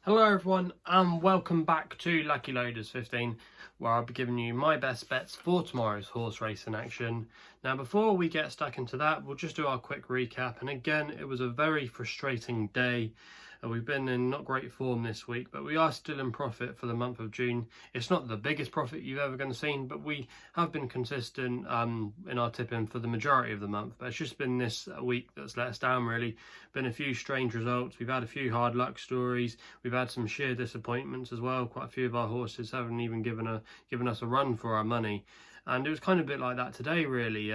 Hello everyone and welcome back to Lucky Loaders 15, where I'll be giving you my best bets for tomorrow's horse race in action. Now before we get stuck into that, we'll just do our quick recap. And again, it was a very frustrating day. We've been in not great form this week, but we are still in profit for the month of June. It's not the biggest profit you've ever going to see, but we have been consistent in our tipping for the majority of the month. But it's just been this week that's let us down, really. Been a few strange results. We've had a few hard luck stories. We've had some sheer disappointments as well. Quite a few of our horses haven't even given us a run for our money. And it was kind of a bit like that today, really.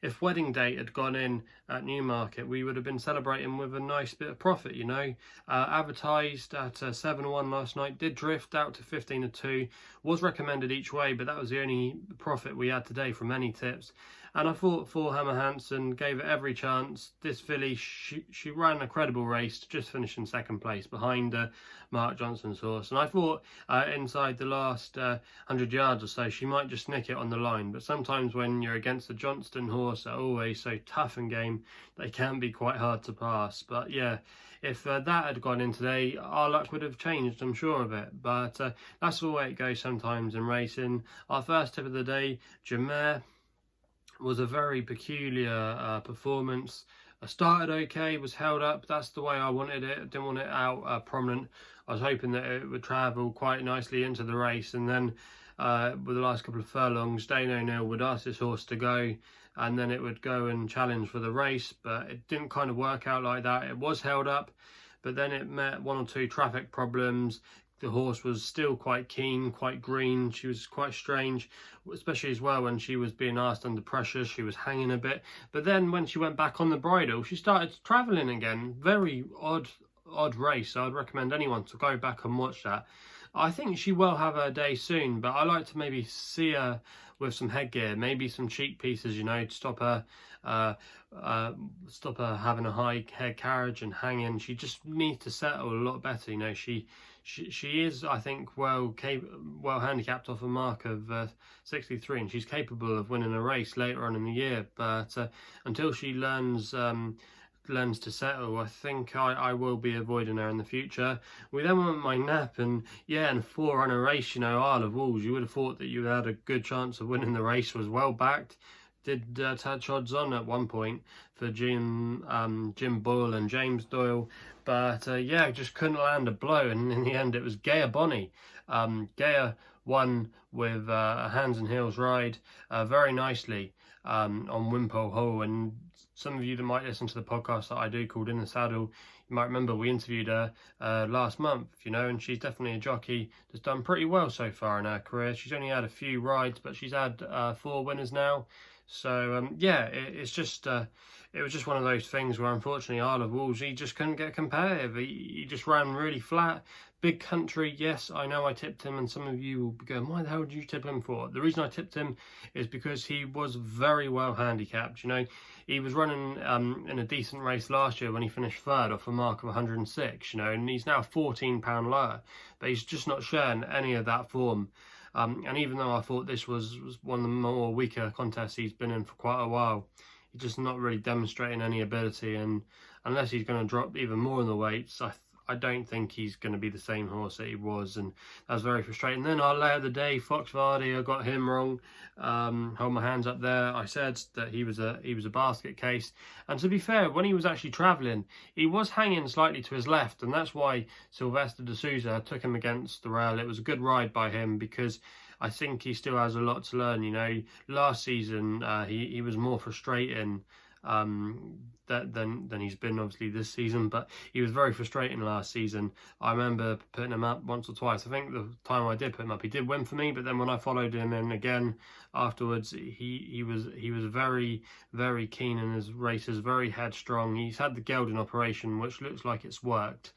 If Wedding Date had gone in at Newmarket, we would have been celebrating with a nice bit of profit, you know. Advertised at 7-1 last night, did drift out to 15-2, was recommended each way, but that was the only profit we had today from any tips. And I thought for Hammer Hansen, gave it every chance. This filly, she ran a credible race, just finishing second place behind Mark Johnson's horse. And I thought inside the last 100 yards or so, she might just nick it on the line. But sometimes when you're against the Johnston horse, they're always so tough in game, they can be quite hard to pass. But yeah, if that had gone in today, our luck would have changed, I'm sure of it. But that's the way it goes sometimes in racing. Our first tip of the day, Jameer, was a very peculiar performance. I started okay, was held up. That's the way I wanted it. I didn't want it out prominent. I was hoping that it would travel quite nicely into the race, and then with the last couple of furlongs, Dane O'Neill would ask his horse to go, and then it would go and challenge for the race. But it didn't kind of work out like that. It was held up, but then it met one or two traffic problems. The horse was still quite keen, quite green. She was quite strange, especially as well when she was being asked under pressure. She was hanging a bit. But then when she went back on the bridle, she started travelling again. Very odd race. I'd recommend anyone to go back and watch that. I think she will have her day soon, but I like to maybe see her with some headgear, maybe some cheek pieces, you know, to stop her having a high head carriage and hanging. She just needs to settle a lot better, you know. She is, I think, well handicapped off a mark of 63, and she's capable of winning a race later on in the year. But until she learns to settle, I think I will be avoiding her in the future. We then went my nap, and yeah, in a 4-runner race, you know, Isle of Wolves, you would have thought that you had a good chance of winning the race. Was well backed. Did touch odds on at one point for Jim Boyle and James Doyle, but yeah, just couldn't land a blow, and in the end it was Gaia Bonnie. Gaia won with a hands and heels ride very nicely on Wimpole Hall. And some of you that might listen to the podcast that I do called In the Saddle, you might remember we interviewed her last month, you know, and she's definitely a jockey that's done pretty well so far in her career. She's only had a few rides, but she's had 4 winners now. So yeah, it was just one of those things where unfortunately Isle of Wolves, he just couldn't get competitive. He just ran really flat. Big Country, yes, I know I tipped him, and some of you will be going, why the hell did you tip him for? The reason I tipped him is because he was very well handicapped. You know, he was running in a decent race last year when he finished third off a mark of 106, you know, and he's now £14 lower, but he's just not shown any of that form. And even though I thought this was one of the more weaker contests he's been in for quite a while, he's just not really demonstrating any ability. And unless he's going to drop even more in the weights, I don't think he's going to be the same horse that he was, and that was very frustrating. Then our layer of the day, Fox Vardy, I got him wrong. Hold my hands up there. I said that he was a basket case, and to be fair, when he was actually travelling, he was hanging slightly to his left, and that's why Sylvester de Souza took him against the rail. It was a good ride by him because I think he still has a lot to learn. You know, last season he was more frustrating than he's been obviously this season, but he was very frustrating last season. I remember putting him up once or twice. I think the time I did put him up, he did win for me, but then when I followed him in again afterwards, he was very, very keen in his races, very headstrong. He's had the gelding operation, which looks like it's worked.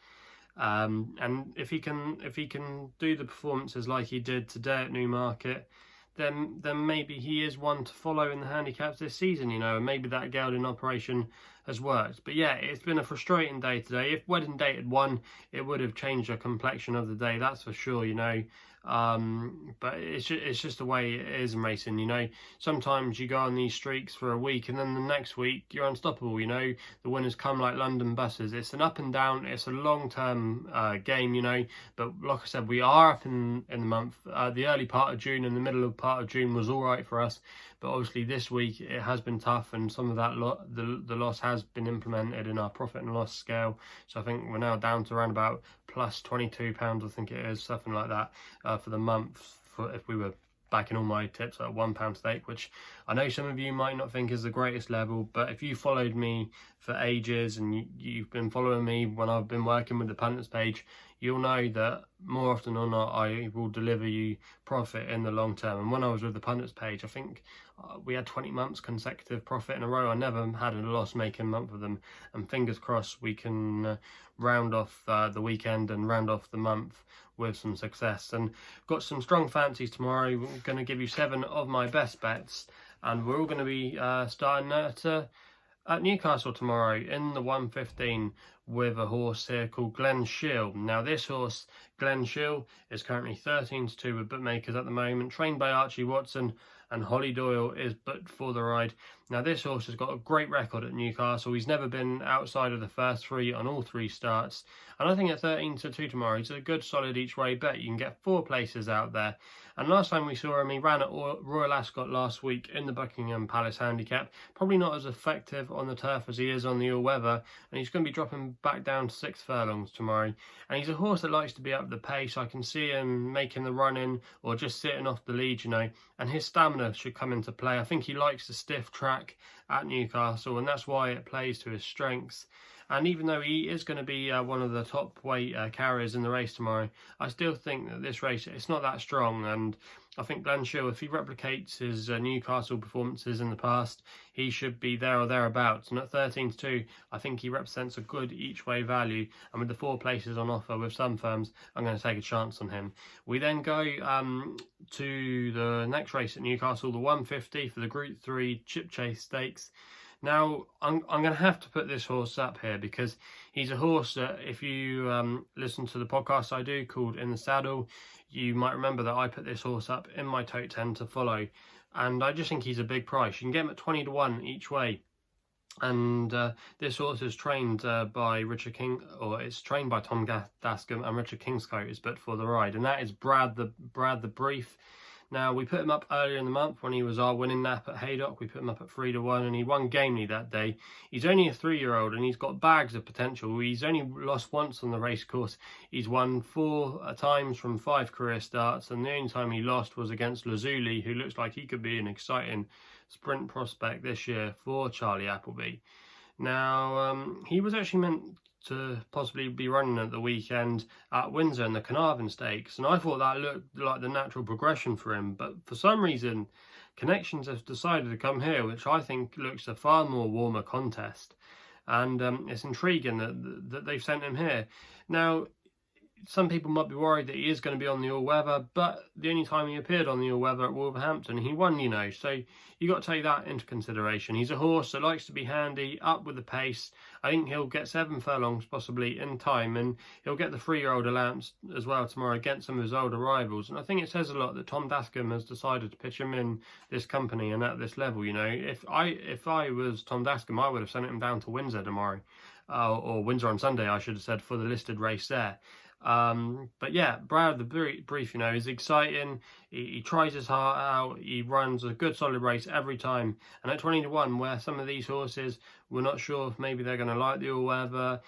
And if he can do the performances like he did today at Newmarket, then maybe he is one to follow in the handicaps this season, you know, and maybe that gelding operation has worked. But yeah, it's been a frustrating day today. If Wedding Date had won, it would have changed the complexion of the day, that's for sure, you know. But it's just the way it is in racing, you know. Sometimes you go on these streaks for a week and then the next week you're unstoppable, you know. The winners come like London buses. It's an up and down, it's a long-term game, you know. But like I said, we are up in the month. The early part of June and the middle of part of June was all right for us, but obviously this week it has been tough, and some of that the loss has been implemented in our profit and loss scale. So I think we're now down to around about plus £22, I think it is, something like that, for the month, for if we were backing all my tips at £1 stake, which I know some of you might not think is the greatest level, but if you followed me for ages and you've been following me when I've been working with the punters page, you'll know that more often than not I will deliver you profit in the long term. And when I was with the punters page, I think we had 20 months consecutive profit in a row. I never had a loss making month of them, and fingers crossed we can round off the weekend and round off the month with some success. And got some strong fancies tomorrow. We're going to give you 7 of my best bets, and we're all going to be starting at Newcastle tomorrow in the 1:15 with a horse here called Glen Shiel. Now this horse, Glen Shiel, is currently 13-2 with bookmakers at the moment, trained by Archie Watson, and Holly Doyle is booked for the ride. Now this horse has got a great record at Newcastle. He's never been outside of the first 3 on all 3 starts, and I think at 13-2 tomorrow he's a good solid each way bet. You can get 4 places out there. And last time we saw him, he ran at Royal Ascot last week in the Buckingham Palace handicap. Probably not as effective on the turf as he is on the all-weather, and he's going to be dropping back down to 6 furlongs tomorrow. And he's a horse that likes to be up the pace. I can see him making the run in or just sitting off the lead, you know, and his stamina should come into play. I think he likes the stiff track at Newcastle, and that's why it plays to his strengths. And even though he is going to be one of the top weight carriers in the race tomorrow, I still think that this race, it's not that strong. And I think Glen Shiel, if he replicates his Newcastle performances in the past, he should be there or thereabouts. And at 13-2, I think he represents a good each way value. And with the 4 places on offer with some firms, I'm going to take a chance on him. We then go to the next race at Newcastle, the 1:50 for the Group 3 Chip Chase Stakes. Now, I'm going to have to put this horse up here because he's a horse that, if you listen to the podcast I do called In the Saddle, you might remember that I put this horse up in my top 10 to follow. And I just think he's a big price. You can get him at 20-1 each way. And this horse is trained by Richard King, or it's trained by Tom Dascombe, and Richard Kingscote is booked for the ride. And that is Brad the Brief. Now, we put him up earlier in the month when he was our winning nap at Haydock. We put him up at 3-1, and he won gamely that day. He's only a 3-year-old, and he's got bags of potential. He's only lost once on the race course. He's won 4 times from 5 career starts, and the only time he lost was against Lazuli, who looks like he could be an exciting sprint prospect this year for Charlie Appleby. Now, he was actually meant to possibly be running at the weekend at Windsor in the Caravan Stakes, and I thought that looked like the natural progression for him, but for some reason Connections have decided to come here, which I think looks a far more warmer contest, and it's intriguing that they've sent him here. Now, some people might be worried that he is going to be on the all-weather, but the only time he appeared on the all-weather at Wolverhampton, he won, you know, so you got to take that into consideration. He's a horse that likes to be handy, up with the pace. I think he'll get 7 furlongs possibly in time, and he'll get the 3-year-old allowance as well tomorrow against some of his older rivals. And I think it says a lot that Tom Dascombe has decided to pitch him in this company and at this level. You know, if I was Tom Dascombe, I would have sent him down to Windsor tomorrow, or Windsor on Sunday, I should have said, for the listed race there. But yeah, Brad the Brief, you know, is exciting. He tries his heart out. He runs a good solid race every time. And at 20-1, where some of these horses, we're not sure if maybe they're going to like the all-weather,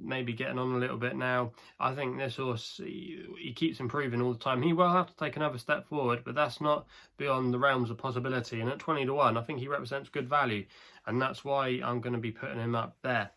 maybe getting on a little bit now, I think this horse, he keeps improving all the time. He will have to take another step forward, but that's not beyond the realms of possibility. And at 20-1, I think he represents good value, and that's why I'm going to be putting him up there.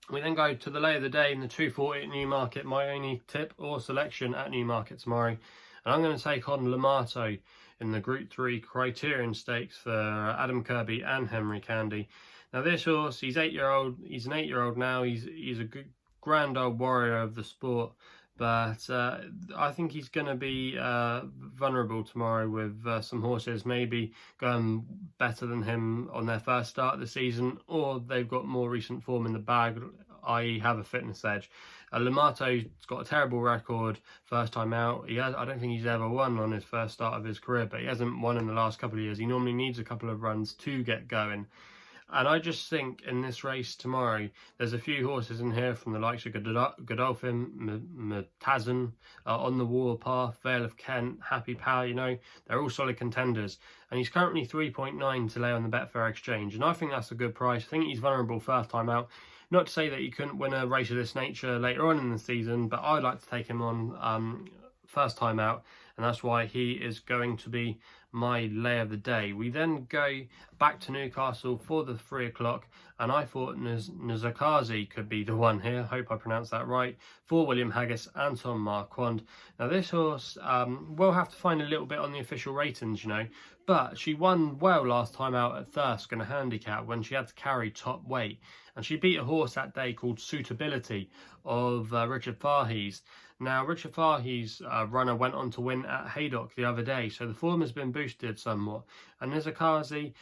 We then go to the lay of the day in the 2:40 at Newmarket, my only tip or selection at Newmarket tomorrow. And I'm going to take on Limato in the Group 3 Criterion Stakes for Adam Kirby and Henry Candy. Now this horse, he's an 8-year-old now, he's a good grand old warrior of the sport, But I think he's going to be vulnerable tomorrow with some horses maybe going better than him on their first start of the season, or they've got more recent form in the bag, i.e. have a fitness edge. Limato's got a terrible record first time out. I don't think he's ever won on his first start of his career, but he hasn't won in the last couple of years. He normally needs a couple of runs to get going. And I just think in this race tomorrow, there's a few horses in here from the likes of Godolphin, Mutazan, On the Warpath, Vale of Kent, Happy Power, you know, they're all solid contenders. And he's currently 3.9 to lay on the Betfair exchange. And I think that's a good price. I think he's vulnerable first time out. Not to say that he couldn't win a race of this nature later on in the season, but I'd like to take him on first time out. And that's why he is going to be my lay of the day. We then go back to Newcastle for the 3 o'clock, and I thought Zakazi could be the one here. Hope I pronounced that right. For William Haggas and Tom Marquand. Now this horse will have to find a little bit on the official ratings, you know, but she won well last time out at Thirsk in a handicap when she had to carry top weight, and she beat a horse that day called Suitability of Richard Fahey's. Now, Richard Fahey's runner went on to win at Haydock the other day, so the form has been boosted somewhat. And Zakazi,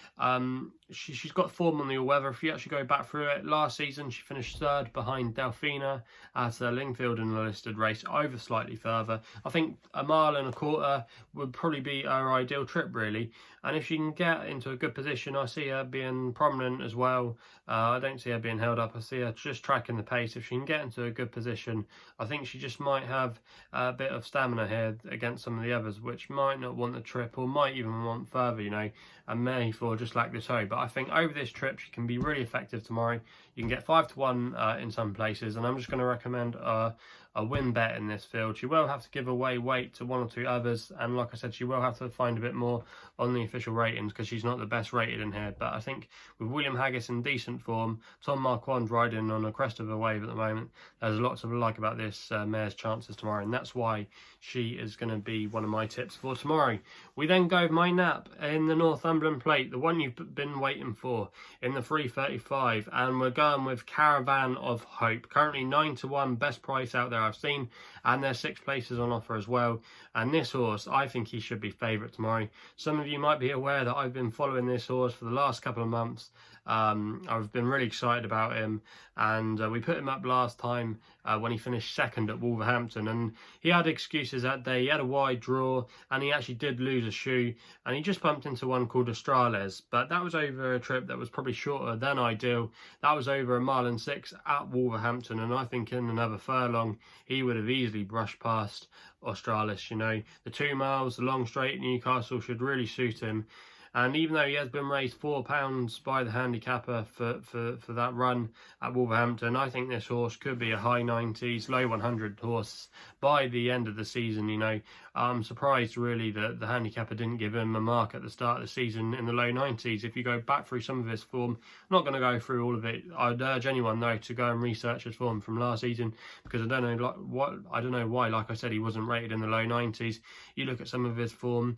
she's got form on the all-weather. If you actually go back through it, last season she finished third behind Delphina at Lingfield in the listed race, over slightly further. I think a mile and a quarter would probably be her ideal trip, really. And if she can get into a good position, I see her being prominent as well. I don't see her being held up. I see her just tracking the pace. If she can get into a good position, I think she just might have a bit of stamina here against some of the others, which might not want the trip or might even want further, you know, and may for just like this hoe. But I think over this trip she can be really effective tomorrow. You can get 5 to 1 in some places, and I'm just going to recommend a win bet in this field. She will have to give away weight to 1 or 2 others, and like I said, she will have to find a bit more on the official ratings because she's not the best rated in here. But I think with William Haggas in decent form, Tom Marquand riding on a crest of a wave at the moment, there's lots to like about this mare's chances tomorrow, and that's why she is going to be one of my tips for tomorrow. We then go my nap in the Northumberland Plate, the one you've been waiting for, in the 3:35, and we're going with Caravan of Hope. Currently 9 to 1, best price out there I've seen, and there's 6 places on offer as well. And this horse, I think he should be favourite tomorrow. Some of you might be aware that I've been following this horse for the last couple of months. I've been really excited about him, and we put him up last time when he finished second at Wolverhampton, and he had excuses that day. He had a wide draw, and he actually did lose a shoe, and he just bumped into one called Astrales, but that was over a trip that was probably shorter than ideal. That was over a mile and 6 at Wolverhampton, and I think in another furlong he would have easily brushed past Australis. You know, the 2 miles, the long straight at Newcastle should really suit him. And even though he has been raised £4 by the handicapper for that run at Wolverhampton, I think this horse could be a high 90s, low 100 horse by the end of the season. You know, I'm surprised really that the handicapper didn't give him a mark at the start of the season in the low 90s. If you go back through some of his form, I'm not going to go through all of it. I'd urge anyone though to go and research his form from last season, because I don't know why. Like I said, he wasn't rated in the low 90s. You look at some of his form,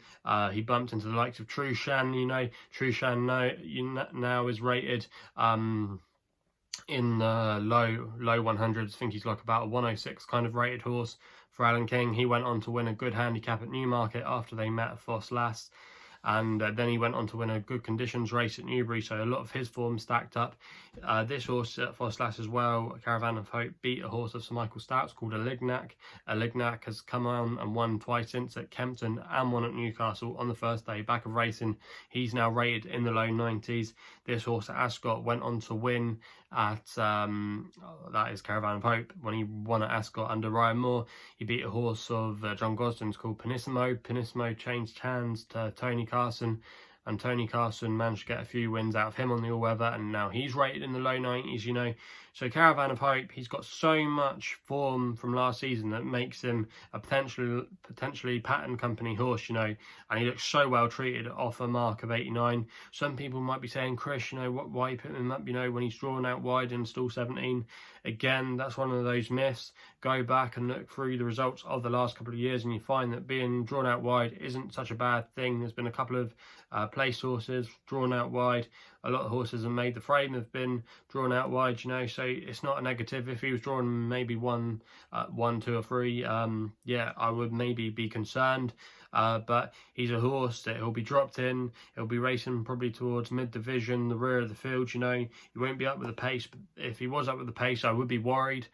he bumped into the likes of Trushan. You know, Trushan now is rated in the low 100s. I think he's like about a 106 kind of rated horse for Alan King. He went on to win a good handicap at Newmarket after they met at Foss last, and then he went on to win a good conditions race at Newbury, so a lot of his form stacked up. This horse at Foss last as well, Caravan of Hope, beat a horse of Sir Michael Stout's called Lignac. Lignac has come on and won twice since at Kempton and won at Newcastle on the first day back of racing. He's now rated in the low 90s. This horse at Ascot went on to win at that is Caravan of Hope when he won at Ascot under Ryan Moore. He beat a horse of John Gosden's called Pinissimo. Pinissimo changed hands to Tony Carson, and Tony Carson managed to get a few wins out of him on the all-weather, and now he's rated in the low 90s, you know. So Caravan of Hope, he's got so much form from last season that makes him a potentially pattern company horse, you know, and he looks so well treated off a mark of 89. Some people might be saying, Chris, you know, why you put him up, you know, when he's drawn out wide in stall 17? Again, that's one of those myths. Go back and look through the results of the last couple of years, and you find that being drawn out wide isn't such a bad thing. There's been a couple of place horses drawn out wide a lot of horses have made the frame, have been drawn out wide, you know, so it's not a negative. If he was drawn maybe 1, 2 or 3, yeah, I would maybe be concerned. But he's a horse that he'll be dropped in. He'll be racing probably towards mid-division, the rear of the field, you know. He won't be up with the pace. But if he was up with the pace, I would be worried.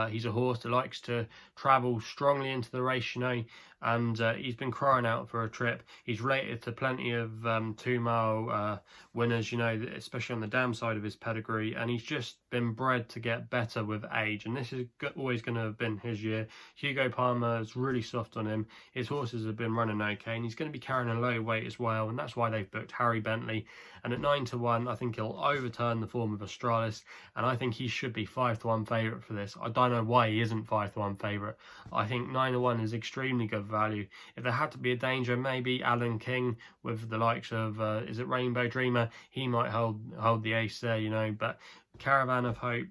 He's a horse that likes to travel strongly into the race, you know, and he's been crying out for a trip. He's related to plenty of 2-mile winners, you know, especially on the dam side of his pedigree, and he's just been bred to get better with age, and this is always going to have been his year. Hugo Palmer is really soft on him. His horses have been running okay, and he's going to be carrying a low weight as well, and that's why they've booked Harry Bentley. And at 9-1, I think he'll overturn the form of Australis, and I think he should be 5-1 favourite for this. I don't know why he isn't 5-1 favourite. I think 9-1 is extremely good value. If there had to be a danger, maybe Alan King with the likes of, is it Rainbow Dreamer? He might hold the ace there, you know, but Caravan of Hope,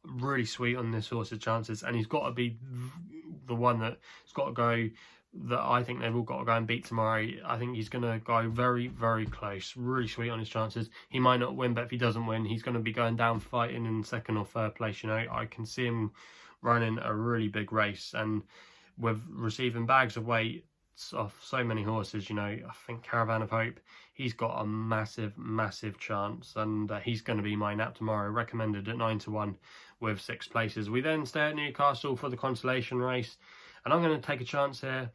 really sweet on this horse's chances, and he's got to be the one that's got to go, that I think they've all got to go and beat tomorrow. I think he's going to go very, very close. Really sweet on his chances. He might not win, but if he doesn't win, he's going to be going down fighting in 2nd or 3rd place, you know. I can see him running a really big race, and with receiving bags of weight off so many horses, you know, I think Caravan of Hope, he's got a massive, massive chance, and he's going to be my nap tomorrow, recommended at 9-1 with 6 places. We then stay at Newcastle for the Consolation race, and I'm going to take a chance here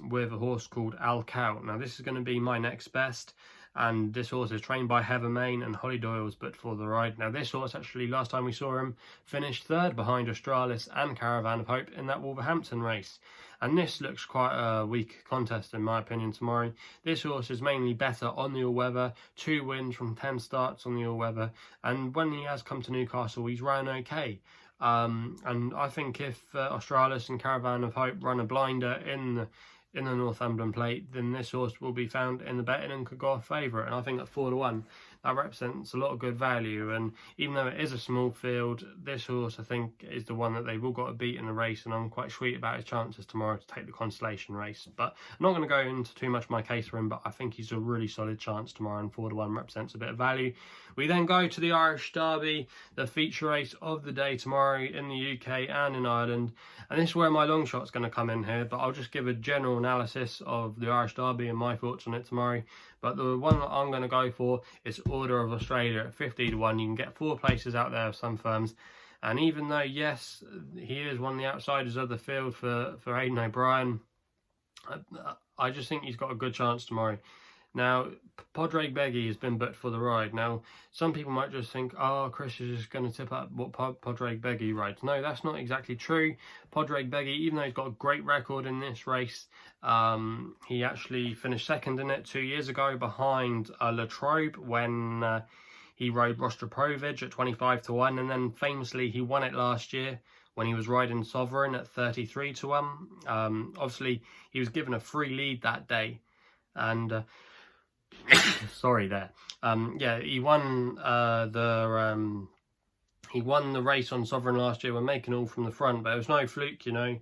with a horse called Kout. Now, this is going to be my next best, and this horse is trained by Heather Main, and Holly Doyle's but for the ride. Now, this horse, actually, last time we saw him, finished 3rd behind Australis and Caravan of Hope in that Wolverhampton race. And this looks quite a weak contest, in my opinion, tomorrow. This horse is mainly better on the all-weather, 2 wins from 10 starts on the all-weather, and when he has come to Newcastle, he's ran okay. And I think if Australis and Caravan of Hope run a blinder in the Northumberland Plate, then this horse will be found in the betting and could go off favourite. And I think at 4-1, that represents a lot of good value. And even though it is a small field, this horse, I think, is the one that they've all got to beat in the race. And I'm quite sweet about his chances tomorrow to take the Consolation race. But I'm not going to go into too much of my case for him, but I think he's a really solid chance tomorrow, and 4-1 represents a bit of value. We then go to the Irish Derby, the feature race of the day tomorrow in the UK and in Ireland. And this is where my long shot's going to come in here, but I'll just give a general analysis of the Irish Derby and my thoughts on it tomorrow. But the one that I'm going to go for is Order of Australia at 50-1. You can get 4 places out there of some firms. And even though, yes, he is one of the outsiders of the field for Aidan O'Brien, I just think he's got a good chance tomorrow. Now, Padraig Beggy has been booked for the ride. Now, some people might just think, oh, Chris is just going to tip up what Padraig Beggy rides. No, that's not exactly true. Padraig Beggy, even though he's got a great record in this race, he actually finished 2nd in it 2 years ago behind Latrobe when he rode Rostropovich at 25-1, and then famously he won it last year when he was riding Sovereign at 33-1. Obviously, he was given a free lead that day, and sorry there. Yeah, he won the race on Sovereign last year when making all from the front, but it was no fluke, you know.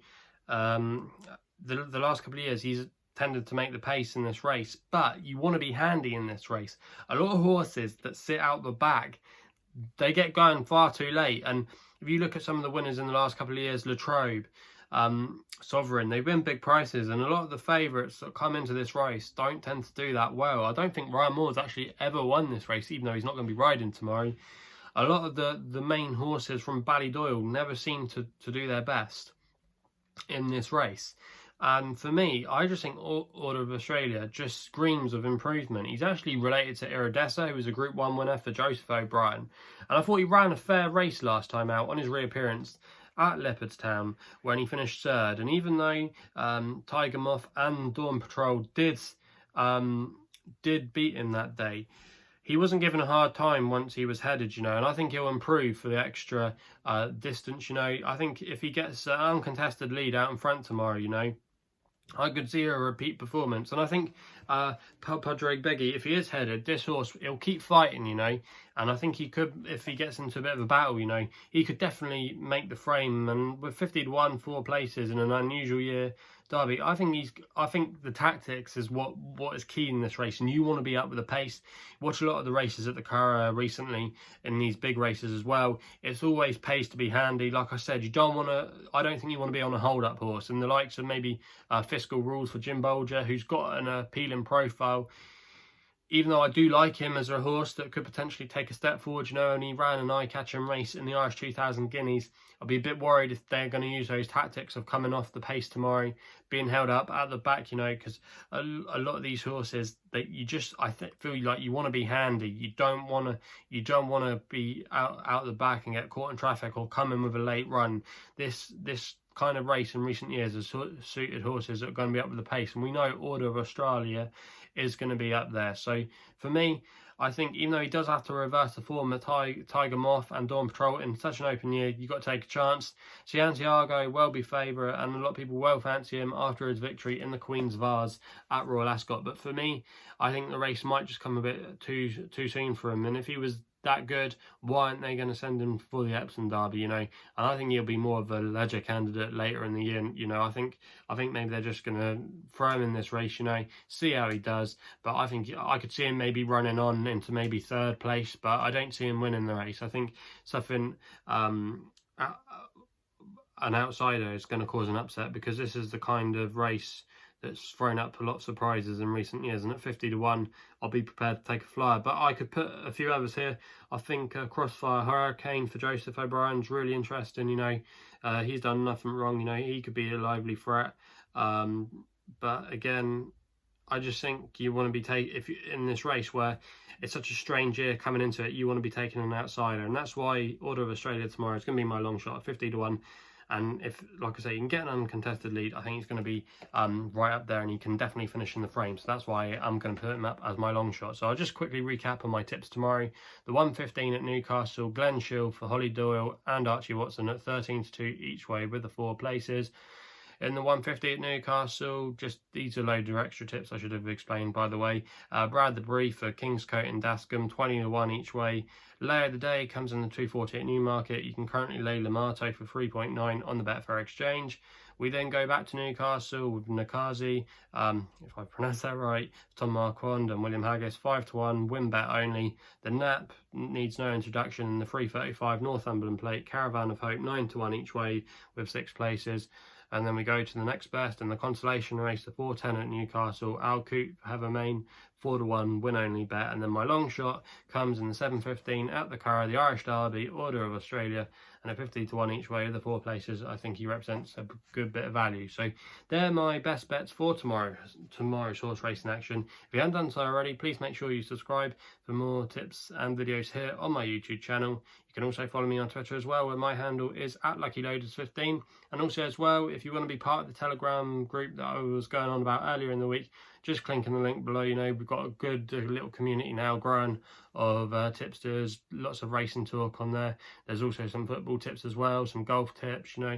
The last couple of years he's tended to make the pace in this race, but you want to be handy in this race. A lot of horses that sit out the back, they get going far too late. And if you look at some of the winners in the last couple of years, Latrobe, Sovereign, they win big prices, and a lot of the favourites that come into this race don't tend to do that well. I don't think Ryan Moore's actually ever won this race, even though he's not going to be riding tomorrow. A lot of the main horses from Ballydoyle never seem to do their best in this race. And for me, I just think Order of Australia just screams of improvement. He's actually related to Iridessa, who was a Group 1 winner for Joseph O'Brien. And I thought he ran a fair race last time out on his reappearance at Leopardstown when he finished 3rd. And even though Tiger Moth and Dawn Patrol did beat him that day, he wasn't given a hard time once he was headed, you know, and I think he'll improve for the extra distance, you know. I think if he gets an uncontested lead out in front tomorrow, you know, I could see a repeat performance. And I think Padraig Beggy, if he is headed, this horse, he'll keep fighting, you know, and I think he could, if he gets into a bit of a battle, you know, he could definitely make the frame. And with 50 to 1, 4 places in an unusual year Derby, I think the tactics is what is key in this race, and you want to be up with the pace. Watch a lot of the races at the Curragh recently in these big races as well. It's always pace to be handy. Like I said, I don't think you want to be on a hold-up horse, and the likes of maybe Fiscal Rules for Jim Bolger, who's got an appealing profile. Even though I do like him as a horse that could potentially take a step forward, you know, and he ran an eye-catching race in the Irish 2000 Guineas, I'll be a bit worried if they're going to use those tactics of coming off the pace tomorrow, being held up at the back, you know, because a lot of these horses, that feel like you want to be handy. You don't want to be out the back and get caught in traffic or come in with a late run. This kind of race in recent years has suited horses that are going to be up with the pace, and we know Order of Australia is going to be up there. So for me, I think even though he does have to reverse the form of Tiger Moth and Dawn Patrol in such an open year, you've got to take a chance. Santiago will be favourite, and a lot of people will fancy him after his victory in the Queen's Vase at Royal Ascot. But for me, I think the race might just come a bit too soon for him, and if he was that good, why aren't they going to send him for the Epsom Derby, you know? And I think he'll be more of a Leger candidate later in the year, you know. I think maybe they're just going to throw him in this race, you know, see how he does. But I think I could see him maybe running on into maybe 3rd place, but I don't see him winning the race. I think something an outsider is going to cause an upset, because this is the kind of race that's thrown up a lot of surprises in recent years, and at 50 to 1, I'll be prepared to take a flyer. But I could put a few others here. I think Crossfire Hurricane for Joseph O'Brien's really interesting, you know. He's done nothing wrong, you know, he could be a lively threat. But again, I just think you want to be in this race where it's such a strange year coming into it, you want to be taking an outsider, and that's why Order of Australia tomorrow is going to be my long shot at 50 to 1. And if, like I say, you can get an uncontested lead, I think he's going to be right up there, and he can definitely finish in the frame. So that's why I'm going to put him up as my long shot. So I'll just quickly recap on my tips tomorrow. The 115 at Newcastle, Glen Shiel for Holly Doyle and Archie Watson at 13 to 2 each way with the 4 places. In the 150 at Newcastle, just these are loads of extra tips I should have explained, by the way. Brad the Brief for Kingscote and Dascombe, 20 to 1 each way. Lay of the Day comes in the 240 at Newmarket. You can currently lay Limato for 3.9 on the Betfair exchange. We then go back to Newcastle with Nkosikazi, if I pronounce that right, Tom Marquand and William Haggis, 5 to 1, win bet only. The Nap needs no introduction in the 335 Northumberland Plate, Caravan of Hope, 9 to 1 each way with 6 places. And then we go to the next best in the Consolation race, the 410 at Newcastle, Kout for Heather Main, 4 to 1, win only bet. And then my long shot comes in the 715 at the Curragh, the Irish Derby, Order of Australia, and a 50 to 1 each way of the 4 places. I think he represents a good bit of value. So they're my best bets for tomorrow's horse racing action. If you haven't done so already, please make sure you subscribe for more tips and videos here on my YouTube channel. You can also follow me on Twitter as well, where my handle is @LuckyLoaders15. And also as well, if you want to be part of the Telegram group that I was going on about earlier in the week, just click in the link below. You know, we've got a good little community now growing of tipsters, lots of racing talk on there. There's also some football tips as well, some golf tips, you know,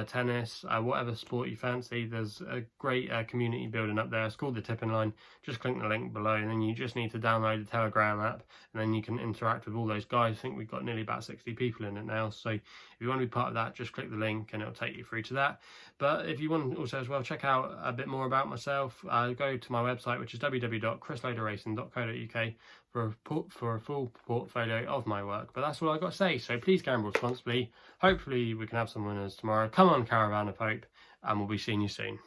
tennis, whatever sport you fancy. There's a great community building up there. It's called the Tipping Line. Just click the link below, and then you just need to download the Telegram app, and then you can interact with all those guys. I think we've got nearly about 60 people in it now, so if you want to be part of that, just click the link and it'll take you through to that. But if you want also as well, check out a bit more about myself, go to my website, which is www.chrisloaderracing.co.uk for a full portfolio of my work. But that's all I've got to say, so please gamble responsibly. Hopefully we can have some winners tomorrow. Come on, Caravan of Hope, and we'll be seeing you soon.